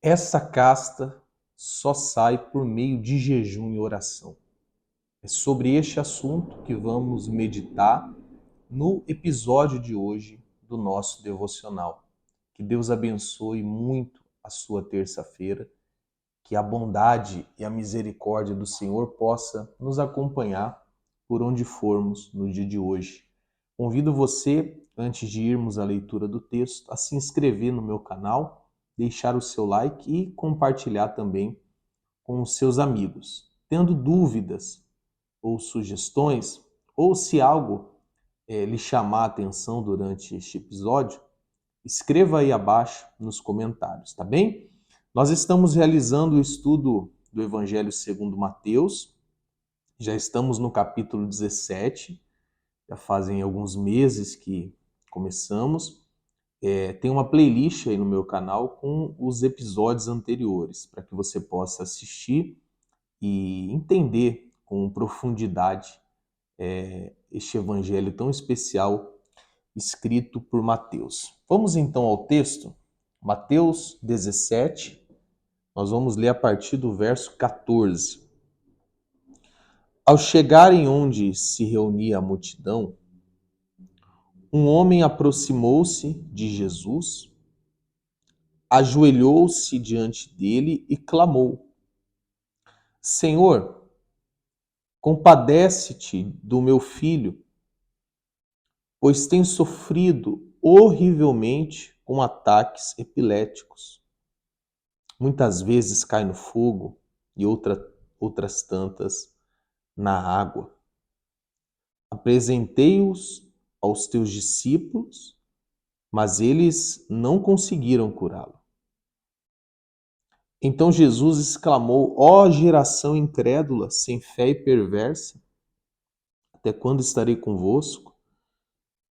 Essa casta só sai por meio de jejum e oração. É sobre este assunto que vamos meditar no episódio de hoje do nosso devocional. Que Deus abençoe muito a sua terça-feira, que a bondade e a misericórdia do Senhor possa nos acompanhar por onde formos no dia de hoje. Convido você, antes de irmos à leitura do texto, a se inscrever no meu canal, deixar o seu like e compartilhar também com os seus amigos. Tendo dúvidas ou sugestões, ou se algo lhe chamar a atenção durante este episódio, escreva aí abaixo nos comentários, tá bem? Nós estamos realizando o estudo do Evangelho segundo Mateus, já estamos no capítulo 17, já fazem alguns meses que começamos. Tem uma playlist aí no meu canal com os episódios anteriores, para que você possa assistir e entender com profundidade este evangelho tão especial escrito por Mateus. Vamos então ao texto, Mateus 17, nós vamos ler a partir do verso 14. Ao chegarem onde se reunia a multidão, um homem aproximou-se de Jesus, ajoelhou-se diante dele e clamou: Senhor, compadece-te do meu filho, pois tem sofrido horrivelmente com ataques epiléticos. Muitas vezes cai no fogo e outras tantas na água. Apresentei-os aos teus discípulos, mas eles não conseguiram curá-lo. Então Jesus exclamou: Ó geração incrédula, sem fé e perversa, até quando estarei convosco?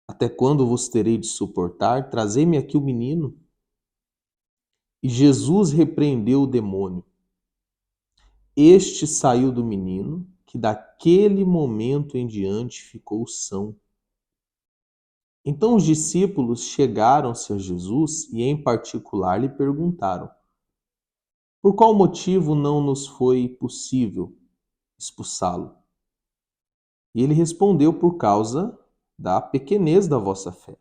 Até quando vos terei de suportar? Trazei-me aqui o menino. E Jesus repreendeu o demônio. Este saiu do menino, que daquele momento em diante ficou são. Então os discípulos chegaram-se a Jesus e, em particular, lhe perguntaram: Por qual motivo não nos foi possível expulsá-lo? E ele respondeu: Por causa da pequenez da vossa fé.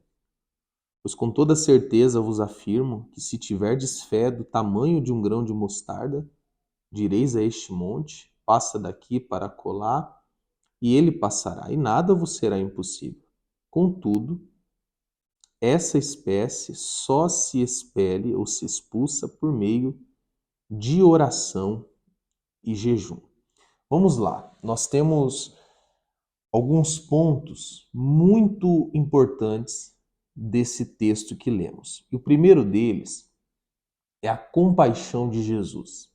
Pois com toda certeza vos afirmo que se tiverdes fé do tamanho de um grão de mostarda, direis a este monte: passa daqui para acolá, e ele passará, e nada vos será impossível. Contudo, essa espécie só se expele ou se expulsa por meio de oração e jejum. Vamos lá, nós temos alguns pontos muito importantes desse texto que lemos. E o primeiro deles é a compaixão de Jesus.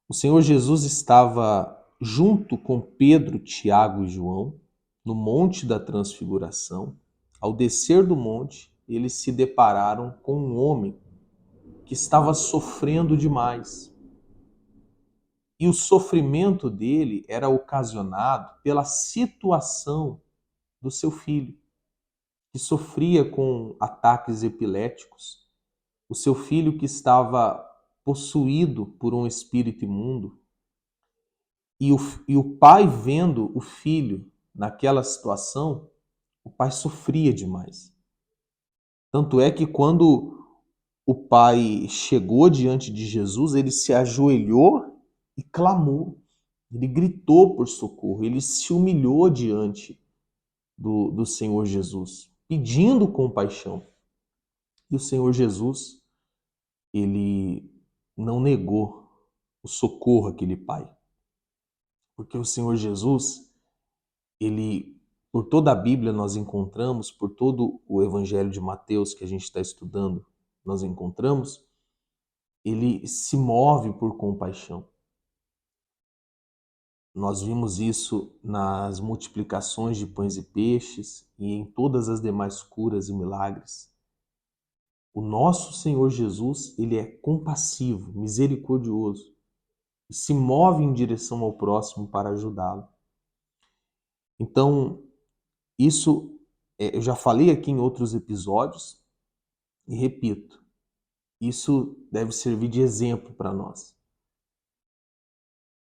O Senhor Jesus estava junto com Pedro, Tiago e João no Monte da Transfiguração. Ao descer do monte, eles se depararam com um homem que estava sofrendo demais. E o sofrimento dele era ocasionado pela situação do seu filho, que sofria com ataques epiléticos, o seu filho que estava possuído por um espírito imundo, e o pai vendo o filho naquela situação, o pai sofria demais. Tanto é que quando o pai chegou diante de Jesus, ele se ajoelhou e clamou. Ele gritou por socorro, ele se humilhou diante do Senhor Jesus, pedindo compaixão. E o Senhor Jesus, ele não negou o socorro àquele pai. Porque o Senhor Jesus, ele, por toda a Bíblia nós encontramos, por todo o Evangelho de Mateus que a gente está estudando, nós encontramos, ele se move por compaixão. Nós vimos isso nas multiplicações de pães e peixes e em todas as demais curas e milagres. O nosso Senhor Jesus, ele é compassivo, misericordioso e se move em direção ao próximo para ajudá-lo. Então, isso eu já falei aqui em outros episódios e repito. Isso deve servir de exemplo para nós.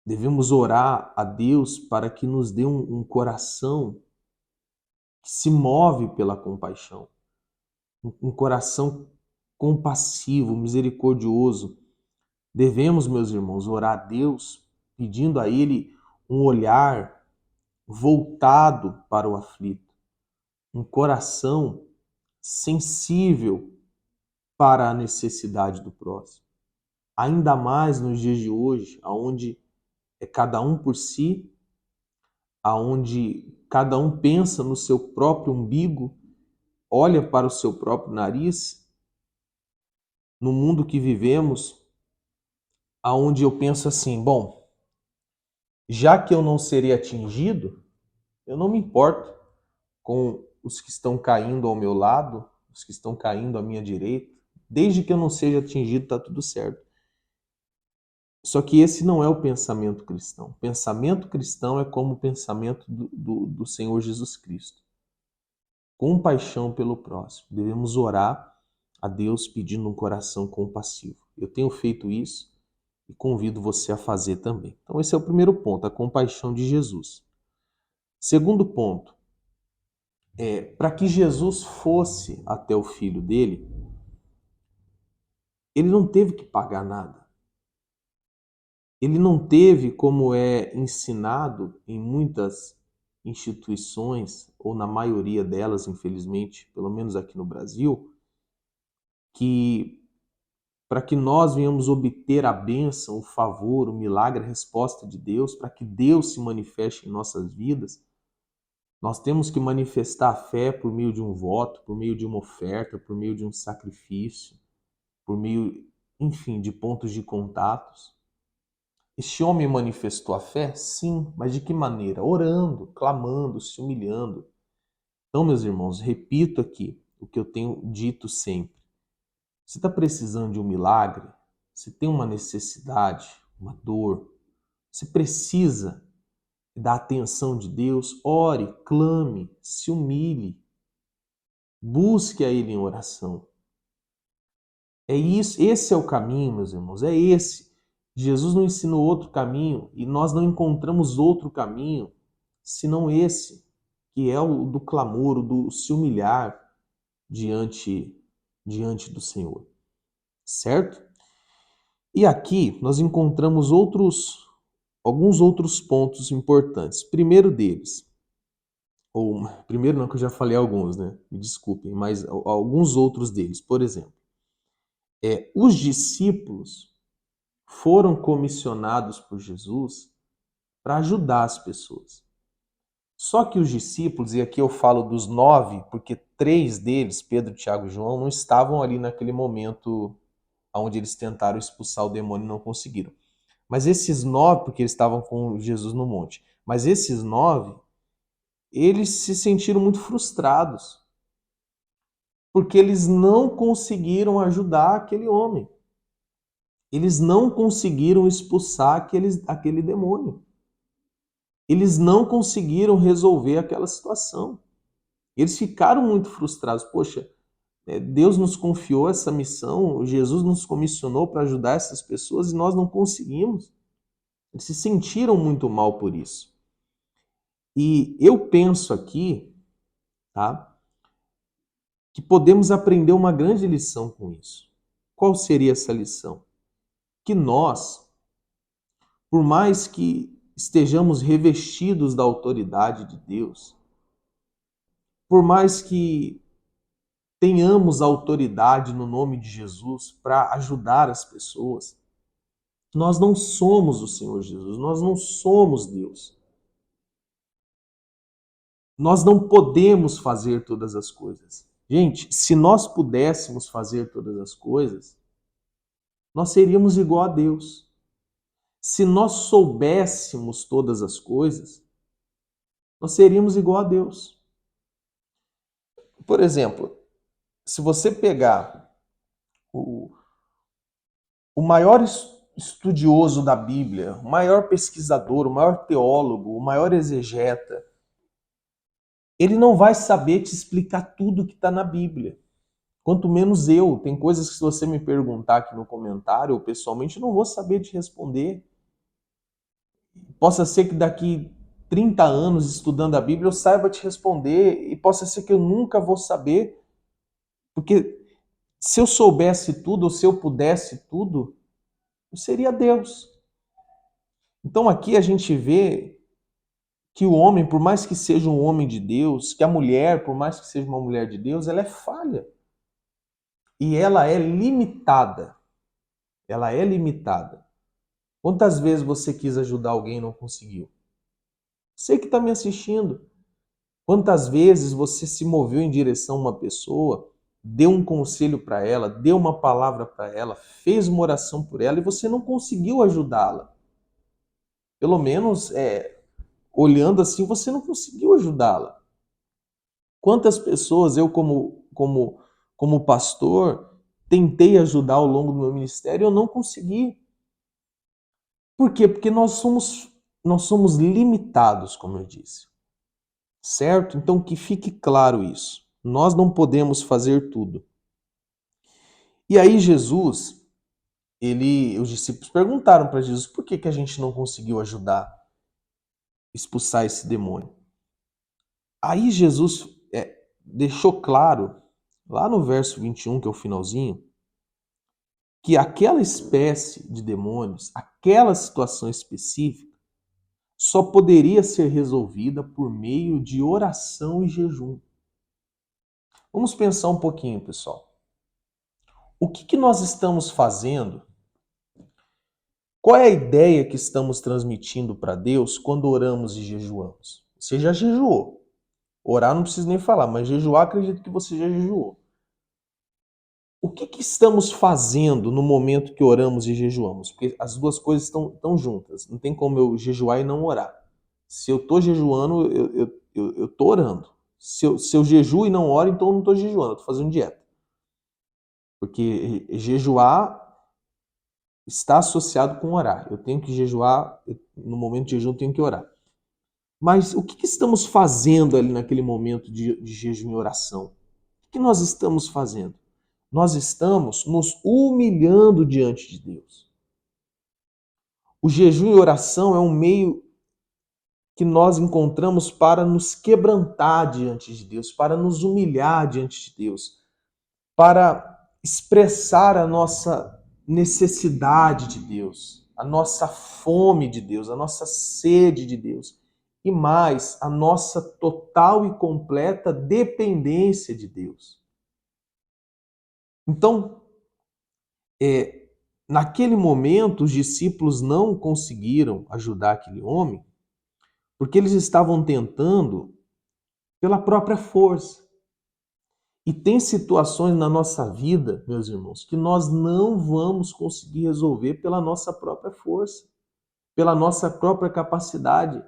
Devemos orar a Deus para que nos dê um coração que se move pela compaixão, um coração compassivo, misericordioso. Devemos, meus irmãos, orar a Deus pedindo a Ele um olhar voltado para o aflito, um coração sensível para a necessidade do próximo. Ainda mais nos dias de hoje, onde é cada um por si, aonde cada um pensa no seu próprio umbigo, olha para o seu próprio nariz, no mundo que vivemos, aonde eu penso assim, bom, já que eu não serei atingido, eu não me importo com os que estão caindo ao meu lado, os que estão caindo à minha direita, desde que eu não seja atingido, está tudo certo. Só que esse não é o pensamento cristão. O pensamento cristão é como o pensamento do Senhor Jesus Cristo. Compaixão pelo próximo. Devemos orar a Deus pedindo um coração compassivo. Eu tenho feito isso e convido você a fazer também. Então esse é o primeiro ponto, a compaixão de Jesus. Segundo ponto, para que Jesus fosse até o filho dele, ele não teve que pagar nada. Ele não teve, como é ensinado em muitas instituições, ou na maioria delas, infelizmente, pelo menos aqui no Brasil, que para que nós venhamos obter a bênção, o favor, o milagre, a resposta de Deus, para que Deus se manifeste em nossas vidas, nós temos que manifestar a fé por meio de um voto, por meio de uma oferta, por meio de um sacrifício, por meio, enfim, de pontos de contatos. Este homem manifestou a fé? Sim, mas de que maneira? Orando, clamando, se humilhando. Então, meus irmãos, repito aqui o que eu tenho dito sempre. Você está precisando de um milagre? Você tem uma necessidade, uma dor? Você precisa da atenção de Deus? Ore, clame, se humilhe. Busque a Ele em oração. É isso, esse é o caminho, meus irmãos, é esse. Jesus não ensinou outro caminho e nós não encontramos outro caminho senão esse, que é o do clamor, o do se humilhar diante do Senhor. Certo? E aqui nós encontramos alguns outros pontos importantes. Primeiro deles, ou primeiro não, que eu já falei alguns, né? Me desculpem, mas alguns outros deles. Por exemplo, os discípulos foram comissionados por Jesus para ajudar as pessoas. Só que os discípulos, e aqui eu falo dos 9, porque 3 deles, Pedro, Tiago e João, não estavam ali naquele momento onde eles tentaram expulsar o demônio e não conseguiram. Mas esses 9, porque eles estavam com Jesus no monte, mas esses 9, eles se sentiram muito frustrados, porque eles não conseguiram ajudar aquele homem. Eles não conseguiram expulsar aquele demônio. Eles não conseguiram resolver aquela situação. Eles ficaram muito frustrados. Poxa, Deus nos confiou essa missão, Jesus nos comissionou para ajudar essas pessoas e nós não conseguimos. Eles se sentiram muito mal por isso. E eu penso aqui, tá, que podemos aprender uma grande lição com isso. Qual seria essa lição? Que nós, por mais que estejamos revestidos da autoridade de Deus, por mais que tenhamos autoridade no nome de Jesus para ajudar as pessoas, nós não somos o Senhor Jesus, nós não somos Deus. Nós não podemos fazer todas as coisas. Gente, se nós pudéssemos fazer todas as coisas, nós seríamos igual a Deus. Se nós soubéssemos todas as coisas, nós seríamos igual a Deus. Por exemplo, se você pegar o maior estudioso da Bíblia, o maior pesquisador, o maior teólogo, o maior exegeta, ele não vai saber te explicar tudo que está na Bíblia. quanto menos eu. Tem coisas que se você me perguntar aqui no comentário ou pessoalmente, eu não vou saber te responder. Possa ser que daqui 30 anos estudando a Bíblia eu saiba te responder e possa ser que eu nunca vou saber, porque se eu soubesse tudo ou se eu pudesse tudo, eu seria Deus. Então aqui a gente vê que o homem, por mais que seja um homem de Deus, que a mulher, por mais que seja uma mulher de Deus, ela é falha. E ela é limitada. Ela é limitada. Quantas vezes você quis ajudar alguém e não conseguiu? Você que está me assistindo. Quantas vezes você se moveu em direção a uma pessoa, deu um conselho para ela, deu uma palavra para ela, fez uma oração por ela e você não conseguiu ajudá-la? Pelo menos, olhando assim, você não conseguiu ajudá-la. Quantas pessoas eu, como pastor, tentei ajudar ao longo do meu ministério e eu não consegui. Por quê? Porque nós somos limitados, como eu disse. Certo? Então que fique claro isso. Nós não podemos fazer tudo. E aí Jesus, os discípulos perguntaram para Jesus por que a gente não conseguiu ajudar a expulsar esse demônio. Aí Jesus deixou claro, lá no verso 21, que é o finalzinho, que aquela espécie de demônios, aquela situação específica, só poderia ser resolvida por meio de oração e jejum. Vamos pensar um pouquinho, pessoal. O que nós estamos fazendo? Qual é a ideia que estamos transmitindo para Deus quando oramos e jejuamos? Você já jejuou. Orar não preciso nem falar, mas jejuar acredito que você já jejuou. O que estamos fazendo no momento que oramos e jejuamos? Porque as duas coisas estão juntas. Não tem como eu jejuar e não orar. Se eu estou jejuando, eu estou orando. Se eu jejuo e não oro, então eu não estou jejuando, eu estou fazendo dieta. Porque jejuar está associado com orar. Eu tenho que jejuar, no momento de jejum eu tenho que orar. Mas o que estamos fazendo ali naquele momento de jejum e oração? O que nós estamos fazendo? Nós estamos nos humilhando diante de Deus. O jejum e oração é um meio que nós encontramos para nos quebrantar diante de Deus, para nos humilhar diante de Deus, para expressar a nossa necessidade de Deus, a nossa fome de Deus, a nossa sede de Deus e mais, a nossa total e completa dependência de Deus. Então, naquele momento, os discípulos não conseguiram ajudar aquele homem porque eles estavam tentando pela própria força. E tem situações na nossa vida, meus irmãos, que nós não vamos conseguir resolver pela nossa própria força, pela nossa própria capacidade.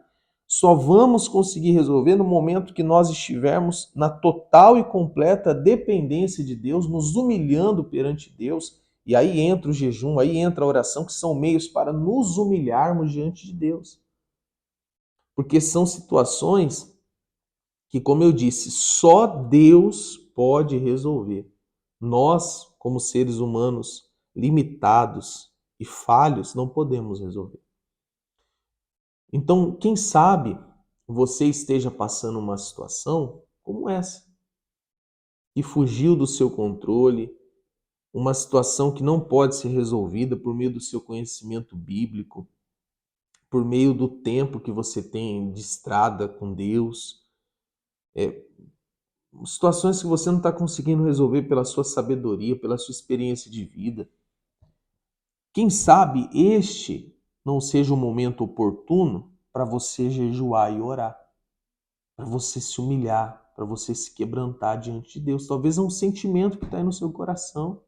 Só vamos conseguir resolver no momento que nós estivermos na total e completa dependência de Deus, nos humilhando perante Deus. E aí entra o jejum, aí entra a oração, que são meios para nos humilharmos diante de Deus. Porque são situações que, como eu disse, só Deus pode resolver. Nós, como seres humanos limitados e falhos, não podemos resolver. Então, quem sabe você esteja passando uma situação como essa, que fugiu do seu controle, uma situação que não pode ser resolvida por meio do seu conhecimento bíblico, por meio do tempo que você tem de estrada com Deus, situações que você não está conseguindo resolver pela sua sabedoria, pela sua experiência de vida. Quem sabe este não seja o momento oportuno para você jejuar e orar, para você se humilhar, para você se quebrantar diante de Deus. Talvez é um sentimento que está aí no seu coração.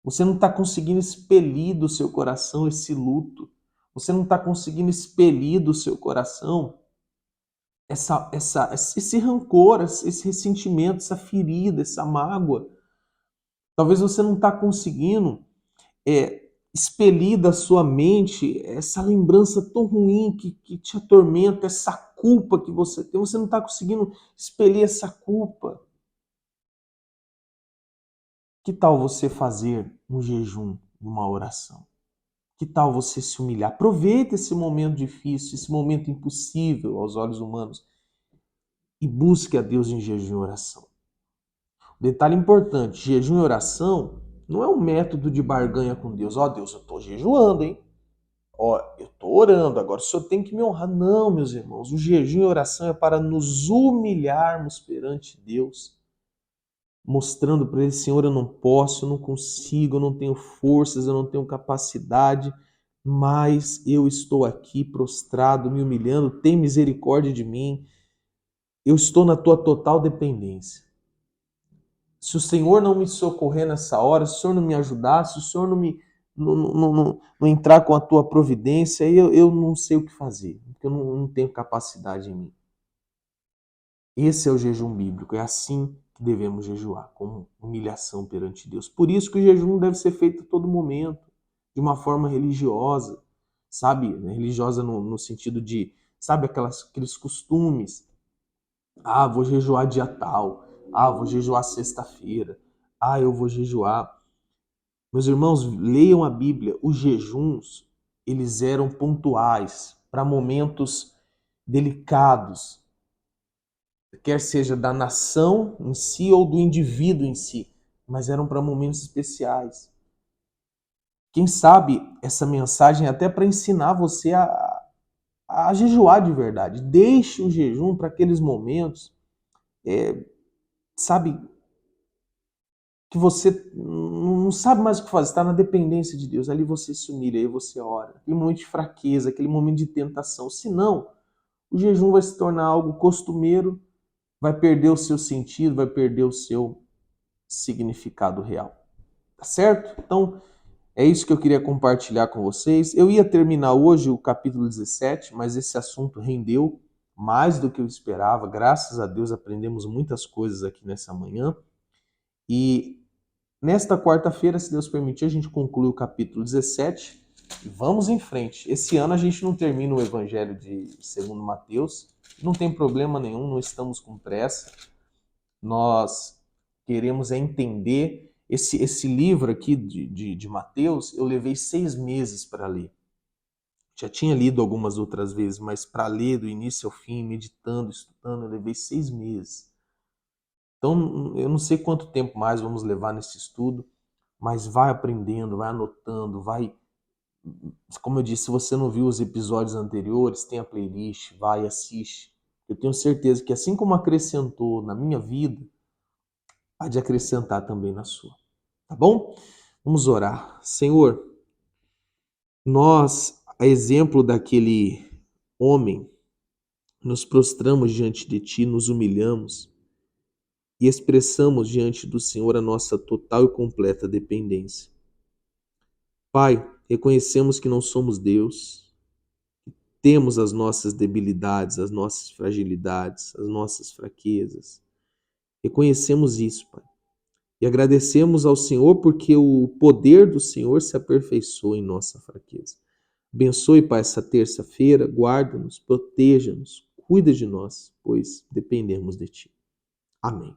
Você não está conseguindo expelir do seu coração esse luto. Você não está conseguindo expelir do seu coração esse rancor, esse ressentimento, essa ferida, essa mágoa. Talvez você não está conseguindo expelir da sua mente essa lembrança tão ruim que te atormenta, essa culpa que você tem. Você não está conseguindo expelir essa culpa. Que tal você fazer um jejum e uma oração? Que tal você se humilhar? Aproveita esse momento difícil, esse momento impossível aos olhos humanos e busque a Deus em jejum e oração. Detalhe importante, jejum e oração não é um método de barganha com Deus. Ó, Deus, eu estou jejuando, hein? Ó, eu estou orando, agora o senhor tem que me honrar. Não, meus irmãos, o jejum e oração é para nos humilharmos perante Deus, mostrando para ele, Senhor, eu não posso, eu não consigo, eu não tenho forças, eu não tenho capacidade, mas eu estou aqui prostrado, me humilhando, tem misericórdia de mim, eu estou na tua total dependência. Se o Senhor não me socorrer nessa hora, se o Senhor não me ajudar, se o Senhor não entrar com a tua providência, eu não sei o que fazer, porque eu não tenho capacidade em mim. Esse é o jejum bíblico, é assim que devemos jejuar, com humilhação perante Deus. Por isso que o jejum deve ser feito a todo momento, de uma forma religiosa, sabe? Religiosa no sentido de, sabe, aqueles costumes. Ah, vou jejuar dia tal. Ah, vou jejuar sexta-feira. Ah, eu vou jejuar. Meus irmãos, leiam a Bíblia. Os jejuns, eles eram pontuais para momentos delicados, quer seja da nação em si ou do indivíduo em si, mas eram para momentos especiais. Quem sabe essa mensagem é até para ensinar você a jejuar de verdade. Deixe o jejum para aqueles momentos, sabe, que você não sabe mais o que fazer, está na dependência de Deus. Ali você se humilha, aí você ora. Aquele momento de fraqueza, aquele momento de tentação. Senão, o jejum vai se tornar algo costumeiro, vai perder o seu sentido, vai perder o seu significado real. Tá certo? Então, é isso que eu queria compartilhar com vocês. Eu ia terminar hoje o capítulo 17, mas esse assunto rendeu mais do que eu esperava. Graças a Deus aprendemos muitas coisas aqui nessa manhã. E nesta quarta-feira, se Deus permitir, a gente conclui o capítulo 17 e vamos em frente. Esse ano a gente não termina o Evangelho de segundo Mateus. Não tem problema nenhum, não estamos com pressa. Nós queremos entender esse livro aqui de Mateus. Eu levei 6 meses para ler. Já tinha lido algumas outras vezes, mas para ler do início ao fim, meditando, estudando, eu levei 6 meses. Então, eu não sei quanto tempo mais vamos levar nesse estudo, mas vai aprendendo, vai anotando, vai. Como eu disse, se você não viu os episódios anteriores, tem a playlist, vai, assiste. Eu tenho certeza que assim como acrescentou na minha vida, há de acrescentar também na sua. Tá bom? Vamos orar. Senhor, nós, a exemplo daquele homem, nos prostramos diante de Ti, nos humilhamos e expressamos diante do Senhor a nossa total e completa dependência. Pai, reconhecemos que não somos Deus, temos as nossas debilidades, as nossas fragilidades, as nossas fraquezas. Reconhecemos isso, Pai. E agradecemos ao Senhor porque o poder do Senhor se aperfeiçoa em nossa fraqueza. Abençoe, Pai, essa terça-feira, guarda-nos, proteja-nos, cuida de nós, pois dependemos de Ti. Amém.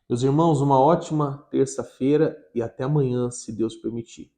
Meus irmãos, uma ótima terça-feira e até amanhã, se Deus permitir.